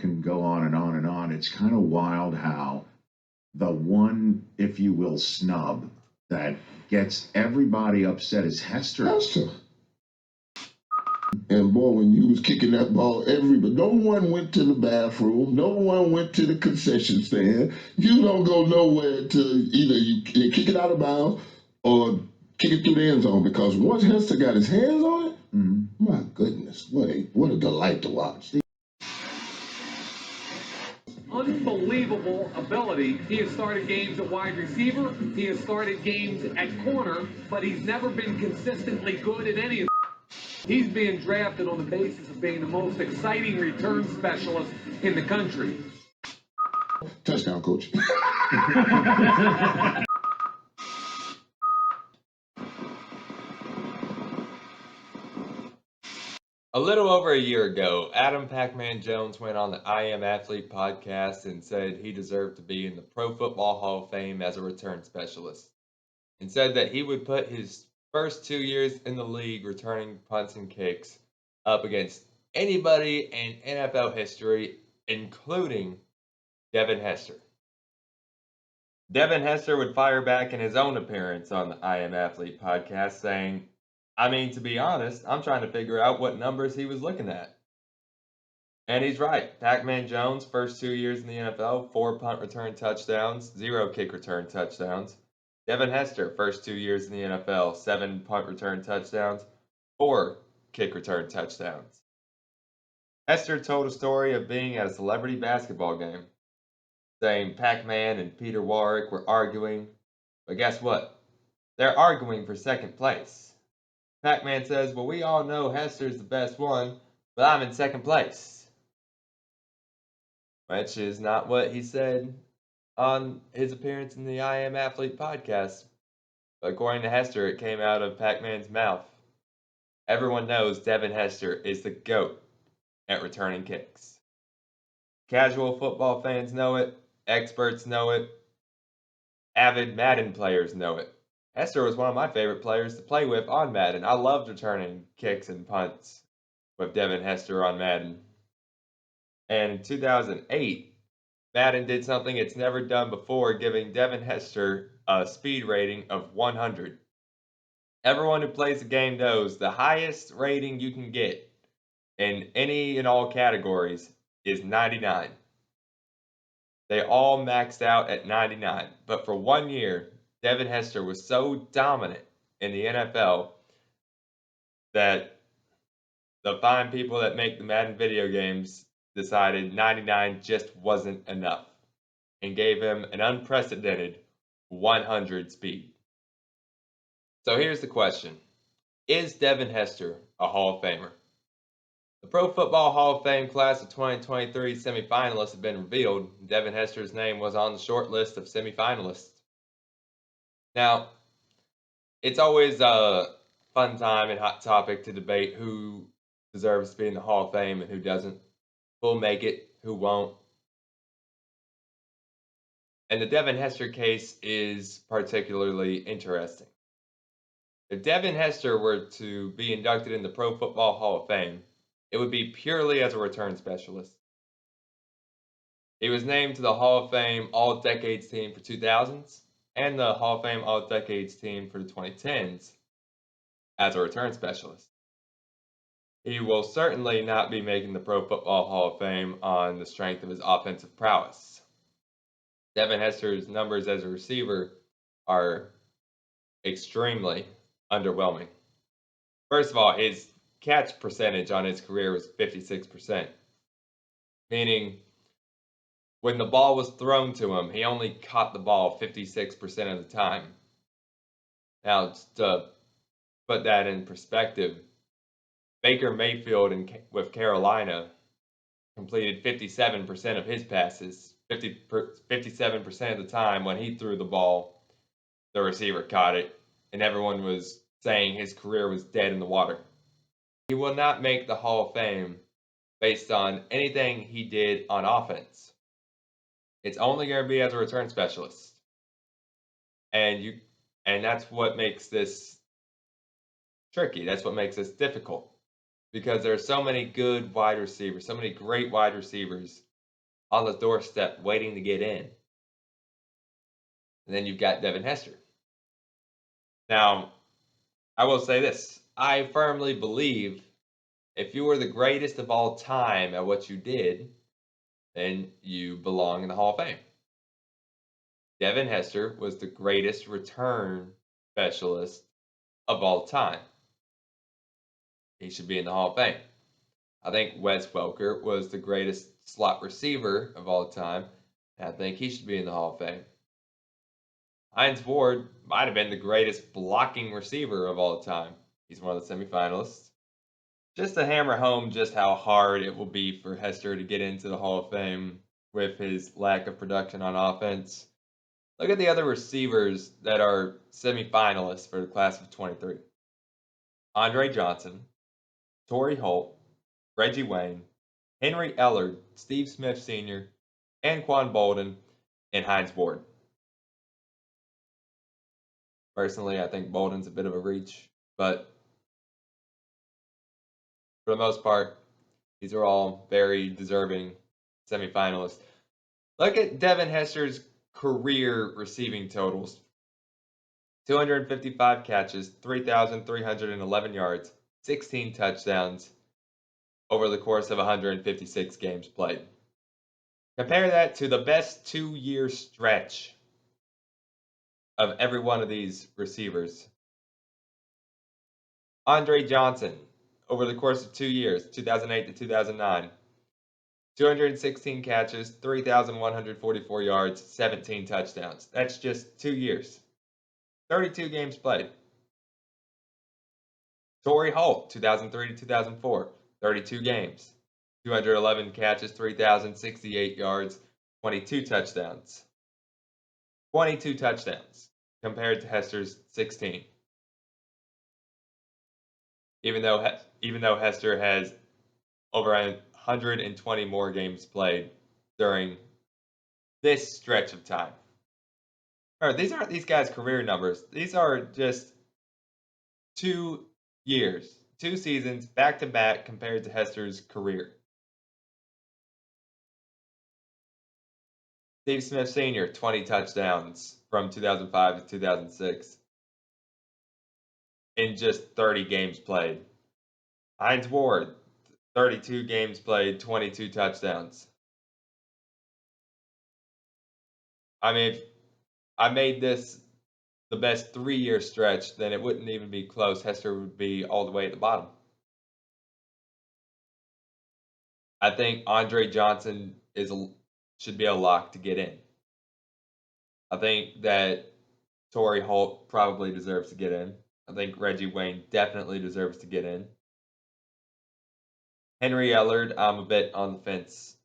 can go on and on and on. It's kind of wild how the one, if you will, snub that gets everybody upset is Hester. Hester. And boy, when you was kicking that ball, no one went to the bathroom, no one went to the concession stand. You don't go nowhere to either you kick it out of bounds or kick it through the end zone, because once Hester got his hands on it, my goodness, what a delight to watch. Unbelievable ability. He has started games at wide receiver. He has started games at corner, but he's never been consistently good at any of them. He's being drafted on the basis of being the most exciting return specialist in the country. Touchdown, coach. A little over a year ago, Adam Pac-Man Jones went on the I Am Athlete podcast and said he deserved to be in the Pro Football Hall of Fame as a return specialist, and said that he would put his first 2 years in the league returning punts and kicks up against anybody in NFL history, including Devin Hester. Devin Hester would fire back in his own appearance on the I Am Athlete podcast saying, "I mean, to be honest, I'm trying to figure out what numbers he was looking at." And he's right. Pac-Man Jones, first 2 years in the NFL, 4 punt return touchdowns, 0 kick return touchdowns. Devin Hester, first 2 years in the NFL, 7 punt return touchdowns, 4 kick return touchdowns. Hester told a story of being at a celebrity basketball game, saying Pac-Man and Peter Warwick were arguing, but guess what? They're arguing for second place. Pac-Man says, "Well, we all know Hester's the best one, but I'm in second place." Which is not what he said on his appearance in the I Am Athlete podcast. But according to Hester, it came out of Pac-Man's mouth. Everyone knows Devin Hester is the GOAT at returning kicks. Casual football fans know it. Experts know it. Avid Madden players know it. Hester was one of my favorite players to play with on Madden. I loved returning kicks and punts with Devin Hester on Madden. And in 2008, Madden did something it's never done before, giving Devin Hester a speed rating of 100. Everyone who plays the game knows the highest rating you can get in any and all categories is 99. They all maxed out at 99. But for 1 year, Devin Hester was so dominant in the NFL that the fine people that make the Madden video games decided 99 just wasn't enough and gave him an unprecedented 100 speed. So here's the question. Is Devin Hester a Hall of Famer? The Pro Football Hall of Fame class of 2023 semifinalists have been revealed. Devin Hester's name was on the short list of semifinalists. Now, it's always a fun time and hot topic to debate who deserves to be in the Hall of Fame and who doesn't, who'll make it, who won't. And the Devin Hester case is particularly interesting. If Devin Hester were to be inducted in the Pro Football Hall of Fame, it would be purely as a return specialist. He was named to the Hall of Fame All-Decades team for 2000s and the Hall of Fame All-Decades team for the 2010s as a return specialist. He will certainly not be making the Pro Football Hall of Fame on the strength of his offensive prowess. Devin Hester's numbers as a receiver are extremely underwhelming. First of all, his catch percentage on his career was 56%, meaning when the ball was thrown to him, he only caught the ball 56% of the time. Now, just to put that in perspective, Baker Mayfield with Carolina completed 57% of his passes. 57% of the time when he threw the ball, the receiver caught it, and everyone was saying his career was dead in the water. He will not make the Hall of Fame based on anything he did on offense. It's only going to be as a return specialist. And that's what makes this tricky. That's what makes this difficult. Because there are so many good wide receivers, so many great wide receivers on the doorstep waiting to get in. And then you've got Devin Hester. Now, I will say this. I firmly believe if you were the greatest of all time at what you did, then you belong in the Hall of Fame. Devin Hester was the greatest return specialist of all time. He should be in the Hall of Fame. I think Wes Welker was the greatest slot receiver of all time. And I think he should be in the Hall of Fame. Hines Ward might have been the greatest blocking receiver of all time. He's one of the semifinalists. Just to hammer home just how hard it will be for Hester to get into the Hall of Fame with his lack of production on offense. Look at the other receivers that are semifinalists for the class of 23. Andre Johnson, Torrey Holt, Reggie Wayne, Henry Ellard, Steve Smith Sr., Anquan Bolden, and Hines Ward. Personally, I think Bolden's a bit of a reach, but for the most part, these are all very deserving semifinalists. Look at Devin Hester's career receiving totals. 255 catches, 3,311 yards, 16 touchdowns over the course of 156 games played. Compare that to the best 2-year stretch of every one of these receivers. Andre Johnson, over the course of 2 years, 2008 to 2009, 216 catches, 3,144 yards, 17 touchdowns. That's just 2 years. 32 games played. Torrey Holt, 2003 to 2004, 32 games, 211 catches, 3,068 yards, 22 touchdowns. 22 touchdowns compared to Hester's 16. Even though Hester has over 120 more games played during this stretch of time. All right, these aren't these guys' career numbers. These are just 2 years, 2 seasons back to back compared to Hester's career. Steve Smith Sr., 20 touchdowns from 2005 to 2006 in just 30 games played. Hines Ward, 32 games played, 22 touchdowns. I mean, if I made this the best 3-year stretch, then it wouldn't even be close. Hester would be all the way at the bottom. I think Andre Johnson should be a lock to get in. I think that Torrey Holt probably deserves to get in. I think Reggie Wayne definitely deserves to get in. Henry Ellard, I'm a bit on the fence.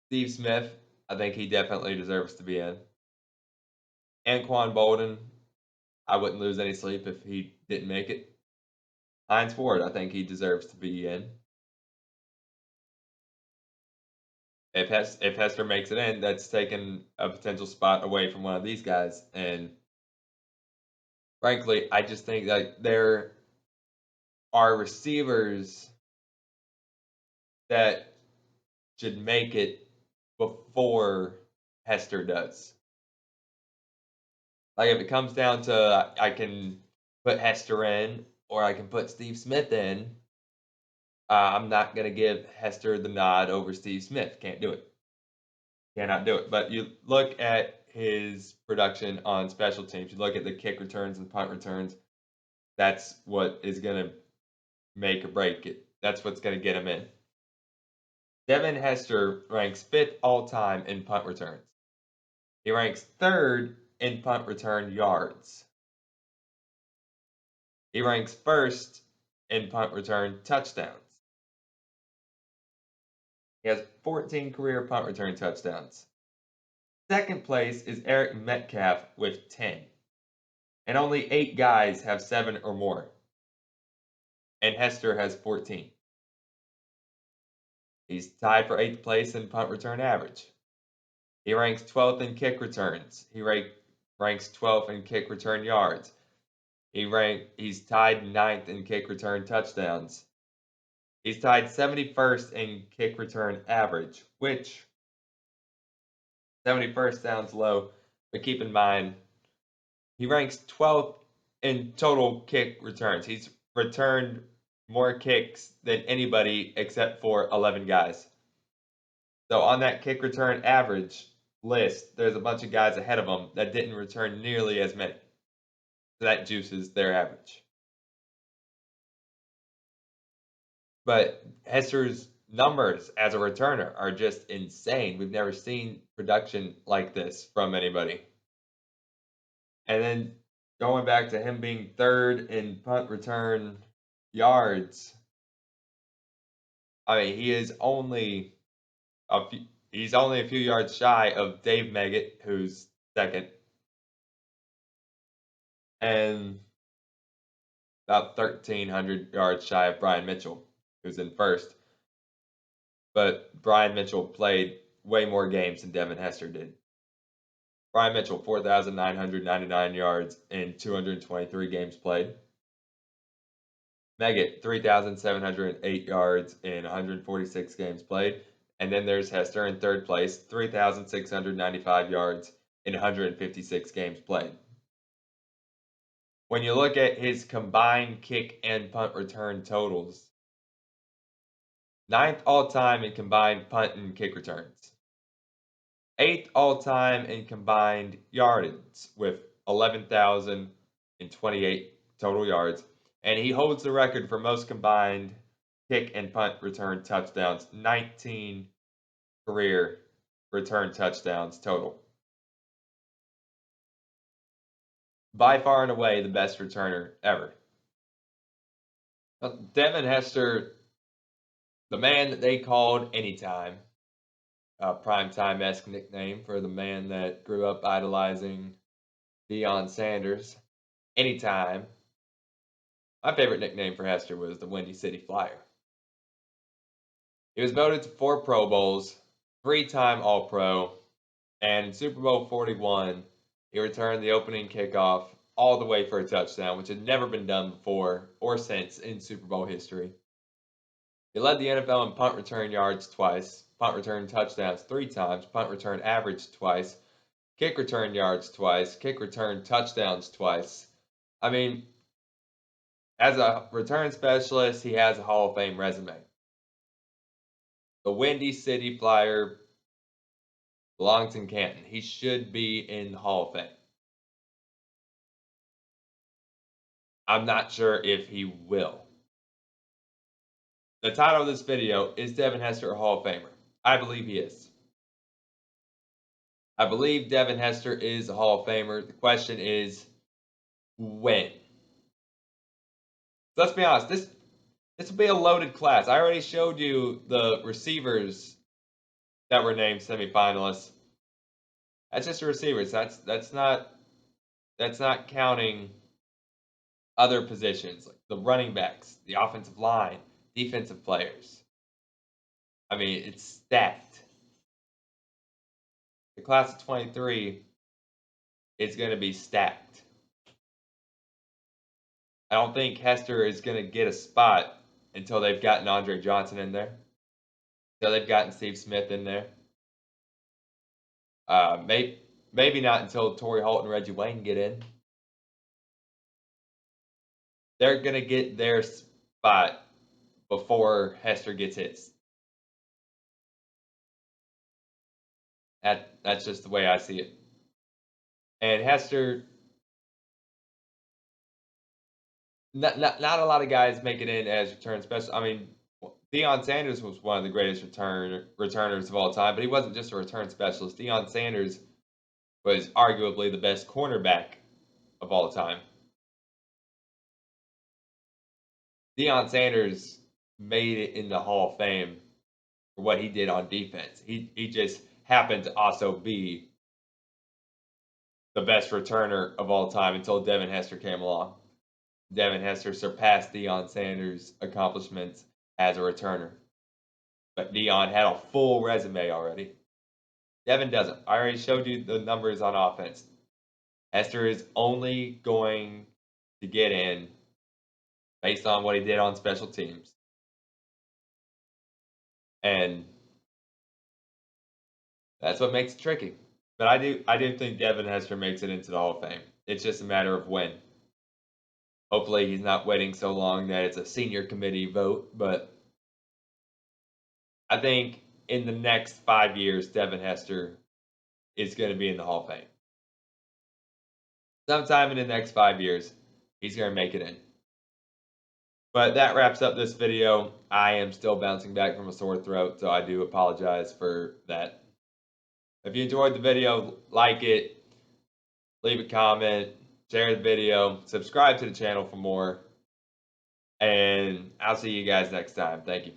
Steve Smith, I think he definitely deserves to be in. Anquan Bolden, I wouldn't lose any sleep if he didn't make it. Hines Ward, I think he deserves to be in. If Hester makes it in, that's taking a potential spot away from one of these guys. And frankly, I just think that there are receivers that should make it before Hester does. Like if it comes down to I can put Hester in or I can put Steve Smith in, I'm not going to give Hester the nod over Steve Smith. Can't do it. Cannot do it. But you look at his production on special teams. You look at the kick returns and punt returns. That's what is going to make or break it. That's what's going to get him in. Devin Hester ranks 5th all-time in punt returns. He ranks 3rd in punt return yards. He ranks 1st in punt return touchdowns. He has 14 career punt return touchdowns. 2nd place is Eric Metcalf with 10. And only 8 guys have 7 or more. And Hester has 14. He's tied for 8th place in punt return average. He ranks 12th in kick returns. He ranks 12th in kick return yards. He's tied 9th in kick return touchdowns. He's tied 71st in kick return average, which 71st sounds low, but keep in mind, he ranks 12th in total kick returns. He's returned more kicks than anybody except for 11 guys. So on that kick return average list, there's a bunch of guys ahead of him that didn't return nearly as many. So that juices their average. But Hester's numbers as a returner are just insane. We've never seen production like this from anybody. And then going back to him being third in punt return yards, I mean, he's only a few yards shy of Dave Meggett, who's second, and about 1,300 yards shy of Brian Mitchell, who's in first. But Brian Mitchell played way more games than Devin Hester did. Brian Mitchell, 4,999 yards in 223 games played. Meggett, 3,708 yards in 146 games played. And then there's Hester in third place, 3,695 yards in 156 games played. When you look at his combined kick and punt return totals, 9th all-time in combined punt and kick returns. 8th all-time in combined yardage with 11,028 total yards. And he holds the record for most combined kick and punt return touchdowns, 19 career return touchdowns total. By far and away the best returner ever. Devin Hester, the man that they called Anytime, a primetime-esque nickname for the man that grew up idolizing Deion Sanders. Anytime. My favorite nickname for Hester was the Windy City Flyer. He was voted to 4 Pro Bowls, 3-time All-Pro, and in Super Bowl 41, he returned the opening kickoff all the way for a touchdown, which had never been done before or since in Super Bowl history. He led the NFL in punt return yards twice, punt return touchdowns 3 times, punt return average twice, kick return yards twice, kick return touchdowns twice. I mean, as a return specialist, he has a Hall of Fame resume. The Windy City Flyer belongs in Canton. He should be in the Hall of Fame. I'm not sure if he will. The title of this video is Devin Hester a Hall of Famer? I believe he is. I believe Devin Hester is a Hall of Famer. The question is, when? Let's be honest, this will be a loaded class. I already showed you the receivers that were named semifinalists. That's just the receivers. That's not counting other positions like the running backs, the offensive line, defensive players. I mean, it's stacked. The class of 23 is going to be stacked. I don't think Hester is going to get a spot until they've gotten Andre Johnson in there. Until they've gotten Steve Smith in there. Maybe not until Torrey Holt and Reggie Wayne get in. They're going to get their spot before Hester gets his. That's just the way I see it. And Hester, not a lot of guys make it in as return special. I mean, Deion Sanders was one of the greatest returners of all time, but he wasn't just a return specialist. Deion Sanders was arguably the best cornerback of all time. Deion Sanders made it in the Hall of Fame for what he did on defense. He just happened to also be the best returner of all time until Devin Hester came along. Devin Hester surpassed Deion Sanders' accomplishments as a returner. But Deion had a full resume already. Devin doesn't. I already showed you the numbers on offense. Hester is only going to get in based on what he did on special teams. And that's what makes it tricky. But I do think Devin Hester makes it into the Hall of Fame. It's just a matter of when. Hopefully he's not waiting so long that it's a senior committee vote, but I think in the next 5 years, Devin Hester is going to be in the Hall of Fame. Sometime in the next 5 years, he's going to make it in. But that wraps up this video. I am still bouncing back from a sore throat, so I do apologize for that. If you enjoyed the video, like it, leave a comment, share the video, subscribe to the channel for more, and I'll see you guys next time. Thank you.